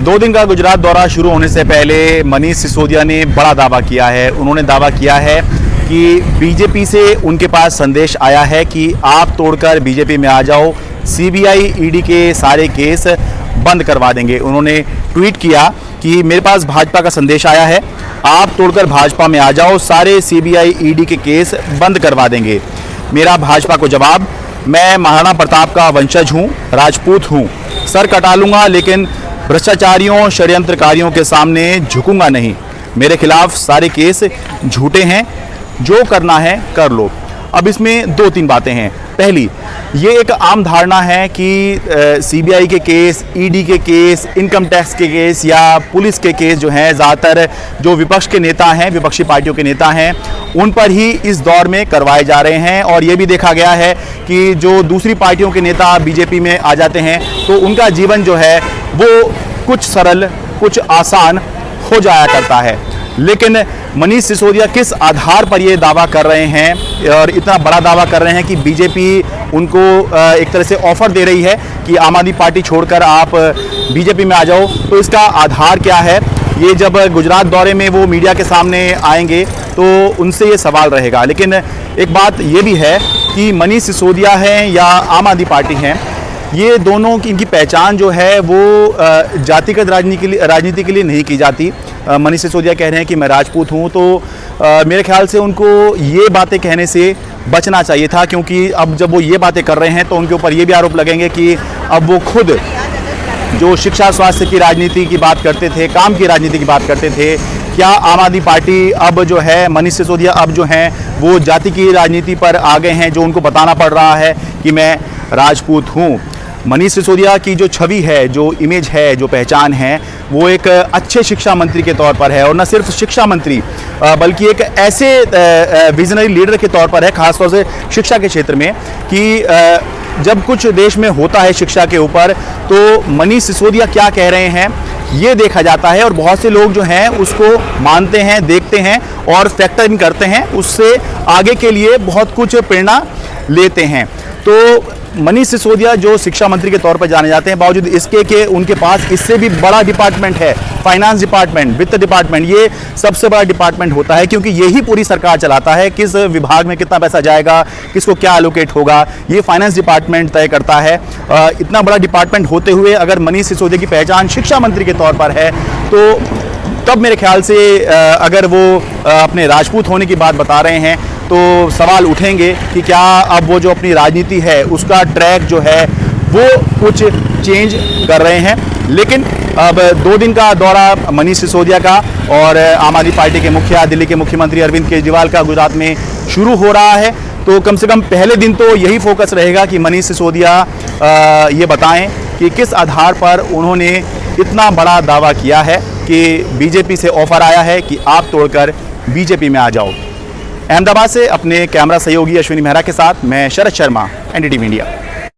2 दिन का गुजरात दौरा शुरू होने से पहले मनीष सिसोदिया ने बड़ा दावा किया है। उन्होंने दावा किया है कि बीजेपी से उनके पास संदेश आया है कि आप तोड़कर बीजेपी में आ जाओ, सीबीआई ईडी के सारे केस बंद करवा देंगे। उन्होंने ट्वीट किया कि मेरे पास भाजपा का संदेश आया है, आप तोड़कर भाजपा में आ जाओ, सारे सीबीआई ईडी के केस बंद करवा देंगे। मेरा भाजपा को जवाब, मैं महाराणा प्रताप का वंशज हूँ, राजपूत हूँ, सर कटा लूँगा लेकिन भ्रष्टाचारियों षड्यंत्रकारियों के सामने झुकूंगा नहीं। मेरे खिलाफ सारे केस झूठे हैं, जो करना है कर लो। अब इसमें 2-3 बातें हैं। पहली, ये एक आम धारणा है कि सीबीआई के केस, ईडी के केस, इनकम टैक्स के केस या पुलिस के केस जो हैं ज़्यादातर जो विपक्ष के नेता हैं, विपक्षी पार्टियों के नेता हैं, उन पर ही इस दौर में करवाए जा रहे हैं। और ये भी देखा गया है कि जो दूसरी पार्टियों के नेता बीजेपी में आ जाते हैं तो उनका जीवन जो है वो कुछ सरल, कुछ आसान हो जाया करता है। लेकिन मनीष सिसोदिया किस आधार पर ये दावा कर रहे हैं और इतना बड़ा दावा कर रहे हैं कि बीजेपी उनको एक तरह से ऑफर दे रही है कि आम आदमी पार्टी छोड़कर आप बीजेपी में आ जाओ, तो इसका आधार क्या है? ये जब गुजरात दौरे में वो मीडिया के सामने आएंगे तो उनसे ये सवाल रहेगा। लेकिन एक बात ये भी है कि मनीष सिसोदिया हैं या आम आदमी पार्टी हैं, ये दोनों की इनकी पहचान जो है वो जातिगत राजनीति के लिए नहीं की जाती। मनीष सिसोदिया कह रहे हैं कि मैं राजपूत हूँ, तो मेरे ख्याल से उनको ये बातें कहने से बचना चाहिए था, क्योंकि अब जब वो ये बातें कर रहे हैं तो उनके ऊपर ये भी आरोप लगेंगे कि अब वो खुद जो शिक्षा स्वास्थ्य की राजनीति की बात करते थे, काम की राजनीति की बात करते थे, क्या आम आदमी पार्टी अब जो है, मनीष सिसोदिया अब जो हैं वो जाति की राजनीति पर आ गए हैं, जो उनको बताना पड़ रहा है कि मैं राजपूत हूँ। मनीष सिसोदिया की जो छवि है, जो इमेज है, जो पहचान है, वो एक अच्छे शिक्षा मंत्री के तौर पर है। और न सिर्फ शिक्षा मंत्री बल्कि एक ऐसे विजनरी लीडर के तौर पर है, खासतौर से शिक्षा के क्षेत्र में, कि जब कुछ देश में होता है शिक्षा के ऊपर तो मनीष सिसोदिया क्या कह रहे हैं ये देखा जाता है। और बहुत से लोग जो हैं उसको मानते हैं, देखते हैं और फैक्टर इन करते हैं, उससे आगे के लिए बहुत कुछ प्रेरणा लेते हैं। तो मनीष सिसोदिया जो शिक्षा मंत्री के तौर पर जाने जाते हैं, बावजूद इसके कि उनके पास इससे भी बड़ा डिपार्टमेंट है, फाइनेंस डिपार्टमेंट, वित्त डिपार्टमेंट, ये सबसे बड़ा डिपार्टमेंट होता है, क्योंकि यही पूरी सरकार चलाता है। किस विभाग में कितना पैसा जाएगा, किसको क्या एलोकेट होगा, ये फाइनेंस डिपार्टमेंट तय करता है। इतना बड़ा डिपार्टमेंट होते हुए अगर मनीष सिसोदिया की पहचान शिक्षा मंत्री के तौर पर है तो तब मेरे ख्याल से अगर वो अपने राजपूत होने की बात बता रहे हैं तो सवाल उठेंगे कि क्या अब वो जो अपनी राजनीति है उसका ट्रैक जो है वो कुछ चेंज कर रहे हैं। लेकिन अब 2 दिन का दौरा मनीष सिसोदिया का और आम आदमी पार्टी के मुखिया, दिल्ली के मुख्यमंत्री अरविंद केजरीवाल का गुजरात में शुरू हो रहा है, तो कम से कम पहले दिन तो यही फोकस रहेगा कि मनीष सिसोदिया ये बताएं कि किस आधार पर उन्होंने इतना बड़ा दावा किया है कि बीजेपी से ऑफर आया है कि आप तोड़कर बीजेपी में आ जाओ। अहमदाबाद से अपने कैमरा सहयोगी अश्विनी मेहरा के साथ मैं शरद शर्मा, एनडीटीवी इंडिया।